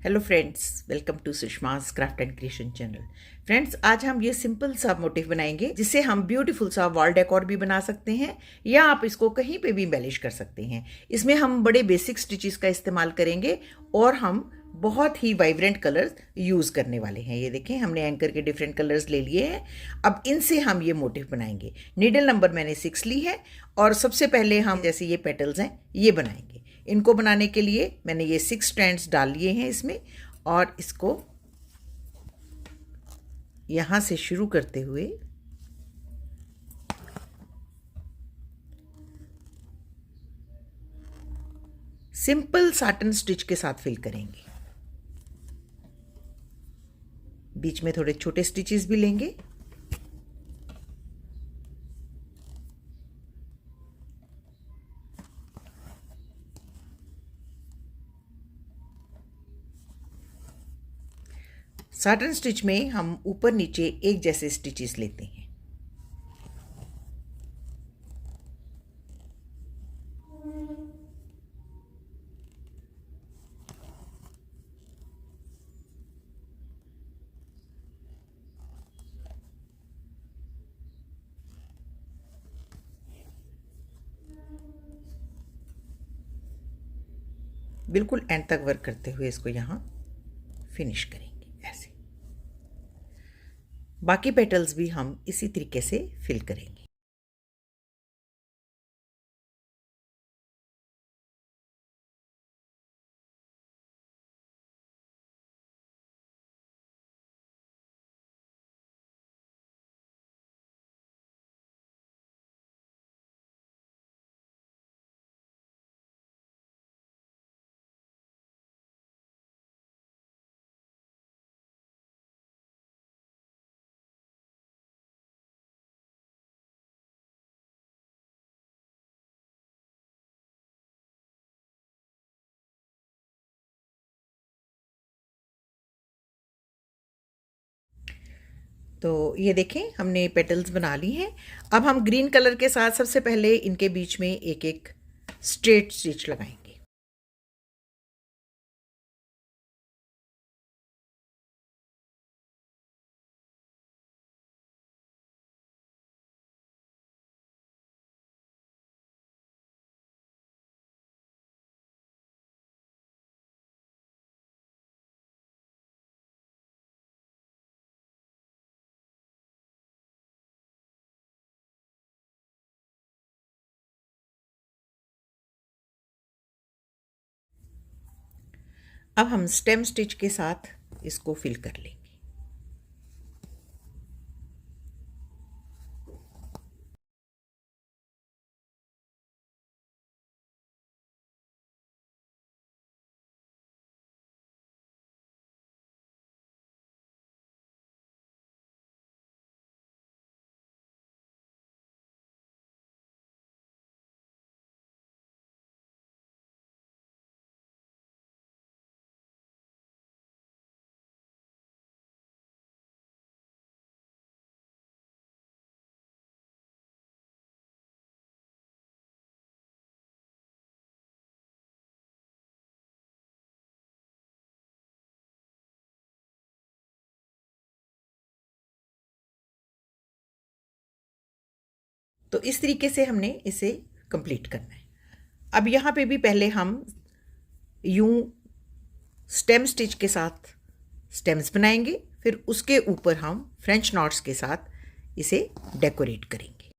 Hello friends, welcome to Sushma's craft and creation channel. Friends, आज हम ये सिंपल सा मोटिव बनाएंगे जिससे हम ब्यूटीफुल सा वॉल डेकोर भी बना सकते हैं या आप इसको कहीं पे भी एम्बेलिश कर सकते हैं। इसमें हम बड़े बेसिक स्टिचेस का इस्तेमाल करेंगे और हम बहुत ही वाइब्रेंट कलर्स यूज़ करने वाले हैं। ये देखें, हमने एंकर के डिफरेंट कलर्स ले लिए हैं। अब इनसे हम ये मोटिव बनाएंगे। नीडल नंबर मैंने 6 ली है और सबसे पहले हम जैसे ये पेटल्स हैं ये बनाएंगे। इनको बनाने के लिए मैंने ये 6 स्ट्रैंड्स डाल लिए हैं इसमें, और इसको यहाँ से शुरू करते हुए सिंपल साटन स्टिच के साथ फिल करेंगे। बीच में थोड़े छोटे स्टिचेस भी लेंगे। साटन स्टिच में हम ऊपर नीचे एक जैसे स्टिचेस लेते हैं। बिल्कुल एंड तक वर्क करते हुए इसको यहाँ फिनिश करेंगे। ऐसे बाकी पेटल्स भी हम इसी तरीके से फिल करेंगे। तो ये देखें, हमने पेटल्स बना ली हैं। अब हम ग्रीन कलर के साथ सबसे पहले इनके बीच में एक एक स्ट्रेट स्टिच लगाएंगे। अब हम स्टेम स्टिच के साथ इसको फिल कर लेंगे। तो इस तरीके से हमने इसे कंप्लीट करना है। अब यहाँ पे भी पहले हम यूं स्टेम स्टिच के साथ स्टेम्स बनाएंगे, फिर उसके ऊपर हम फ्रेंच नॉट्स के साथ इसे डेकोरेट करेंगे।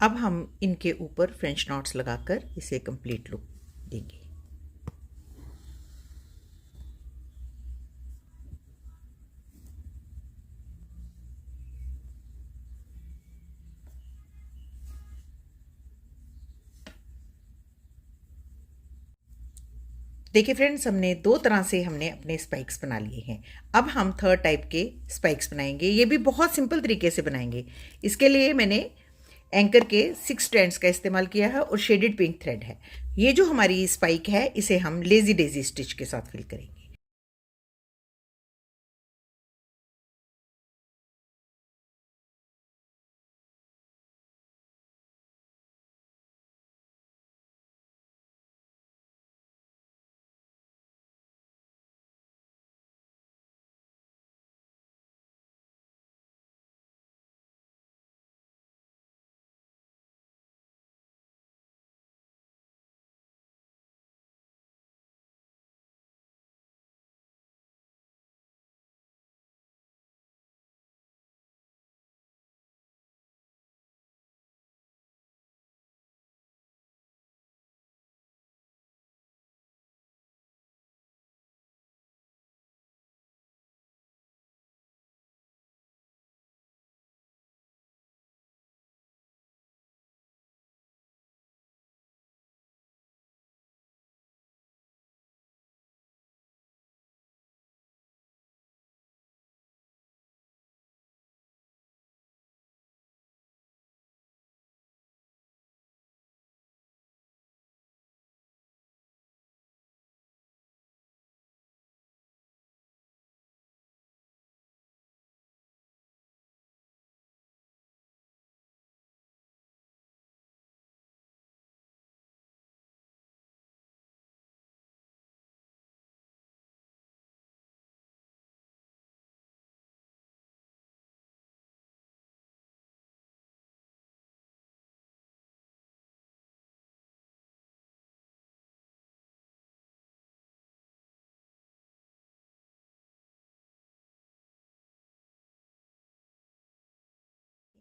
अब हम इनके ऊपर फ्रेंच नॉट्स लगाकर इसे कंप्लीट लुक देंगे। देखिए फ्रेंड्स, हमने दो तरह से हमने अपने स्पाइक्स बना लिए हैं। अब हम थर्ड टाइप के स्पाइक्स बनाएंगे। ये भी बहुत सिंपल तरीके से बनाएंगे। इसके लिए मैंने एंकर के 6 स्ट्रैंड्स का इस्तेमाल किया है और शेडेड पिंक थ्रेड है। ये जो हमारी स्पाइक है इसे हम लेजी डेजी स्टिच के साथ फिल करेंगे।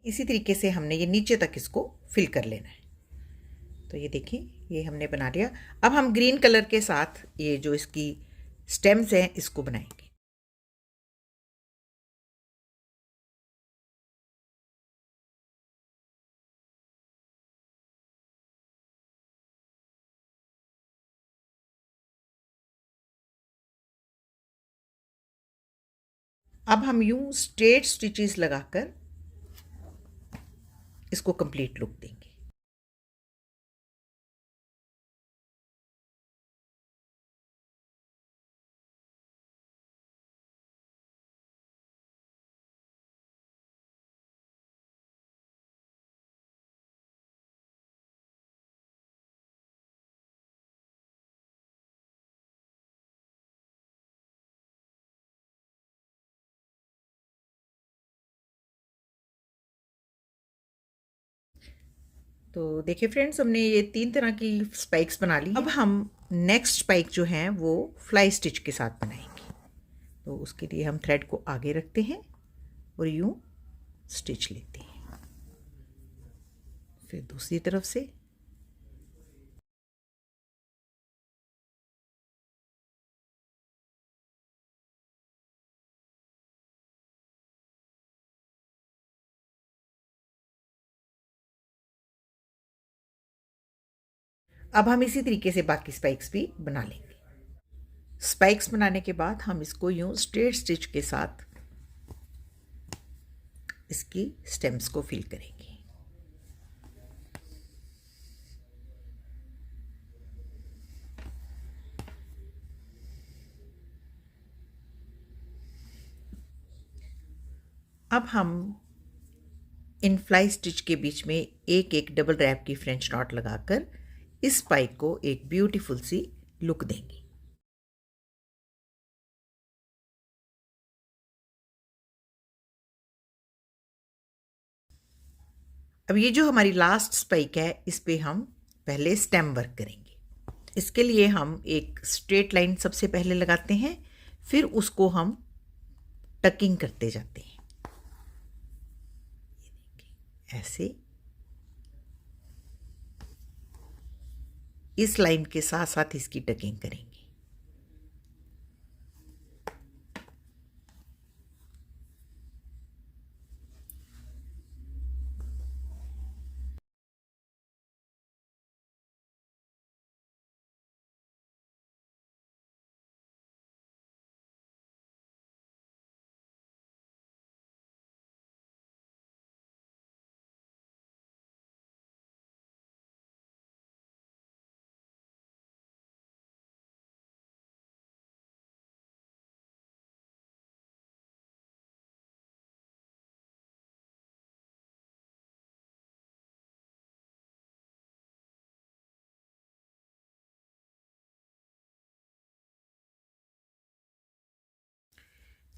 इसी तरीके से हमने ये नीचे तक इसको फिल कर लेना है। तो ये देखिए, ये हमने बना लिया। अब हम ग्रीन कलर के साथ ये जो इसकी स्टेम्स हैं इसको बनाएंगे। अब हम यूं स्ट्रेट स्टिचेस लगाकर इसको कंप्लीट लुक देंगे। तो देखिए फ्रेंड्स, हमने ये 3 तरह की स्पाइक्स बना ली। अब हम नेक्स्ट स्पाइक जो हैं वो फ्लाई स्टिच के साथ बनाएंगे। तो उसके लिए हम थ्रेड को आगे रखते हैं और यूं स्टिच लेते हैं। फिर दूसरी तरफ से अब हम इसी तरीके से बाकी स्पाइक्स भी बना लेंगे। स्पाइक्स बनाने के बाद हम इसको यूं स्ट्रेट स्टिच के साथ इसकी स्टेम्स को फिल करेंगे। अब हम इन फ्लाई स्टिच के बीच में एक एक डबल रैप की फ्रेंच नॉट लगाकर इस स्पाइक को एक ब्यूटीफुल सी लुक देंगे। अब ये जो हमारी लास्ट स्पाइक है इस पे हम पहले स्टेम वर्क करेंगे। इसके लिए हम एक स्ट्रेट लाइन सबसे पहले लगाते हैं, फिर उसको हम टकिंग करते जाते हैं। ये देखिए ऐसे, इस लाइन के साथ साथ इसकी टकिंग करेंगे।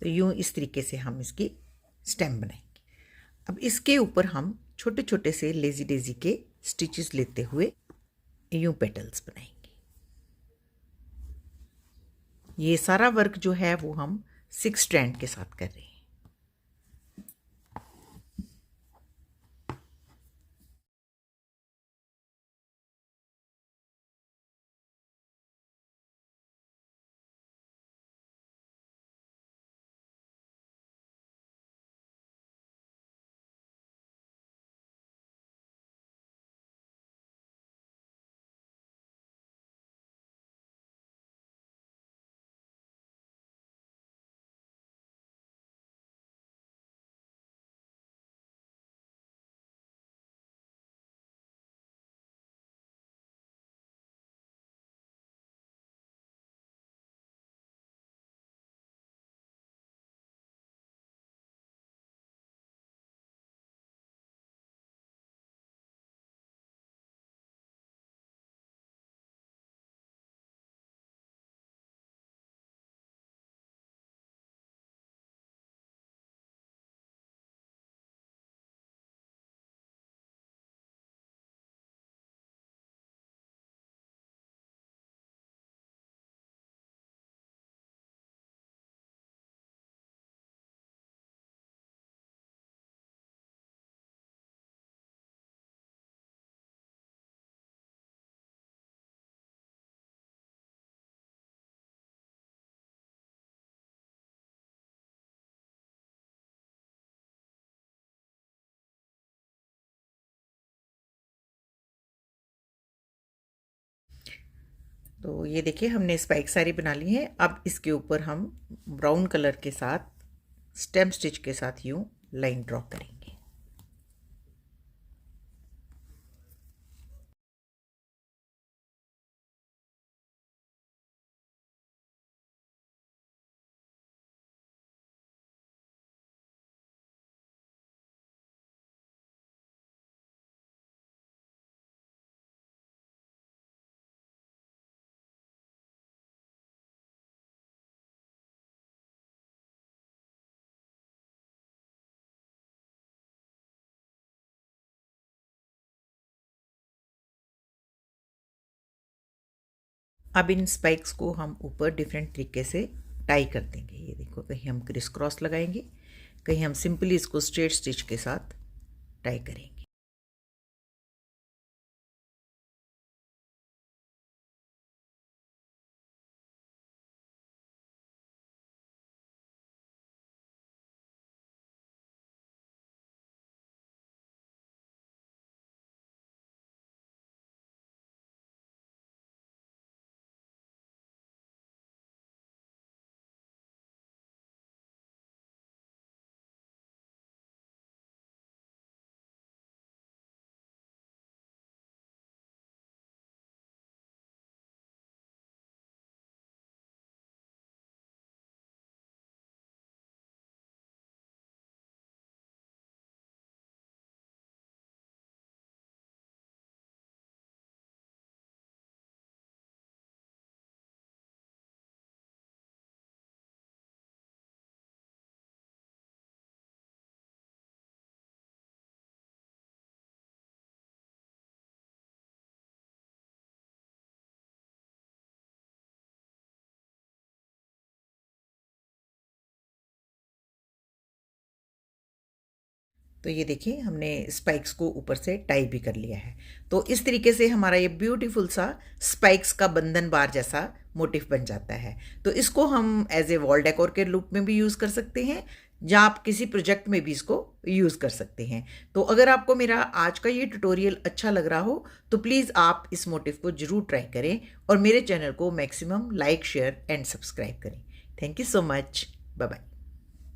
तो यूँ इस तरीके से हम इसकी स्टेम बनाएंगे। अब इसके ऊपर हम छोटे छोटे से लेजी डेजी के स्टिचेस लेते हुए यूँ पेटल्स बनाएंगे। ये सारा वर्क जो है वो हम 6 स्ट्रैंड के साथ कर रहे हैं। तो ये देखिए हमने स्पाइक सारी बना ली है। अब इसके ऊपर हम ब्राउन कलर के साथ स्टेम स्टिच के साथ यूँ लाइन ड्रॉ करेंगे। अब इन स्पाइक्स को हम ऊपर डिफरेंट तरीके से टाई कर देंगे। ये देखो, कहीं हम क्रिस क्रॉस लगाएंगे, कहीं हम सिंपली इसको स्ट्रेट स्टिच के साथ टाई करेंगे। तो ये देखिए हमने स्पाइक्स को ऊपर से टाई भी कर लिया है। तो इस तरीके से हमारा ये ब्यूटीफुल सा स्पाइक्स का बंधन बार जैसा मोटिफ बन जाता है। तो इसको हम एज ए वॉल डेकोर के लुक में भी यूज़ कर सकते हैं, या आप किसी प्रोजेक्ट में भी इसको यूज़ कर सकते हैं। तो अगर आपको मेरा आज का ये ट्यूटोरियल अच्छा लग रहा हो तो प्लीज़ आप इस मोटिफ को ज़रूर ट्राई करें और मेरे चैनल को maximum like, share and subscribe करें। Thank you so much. Bye bye.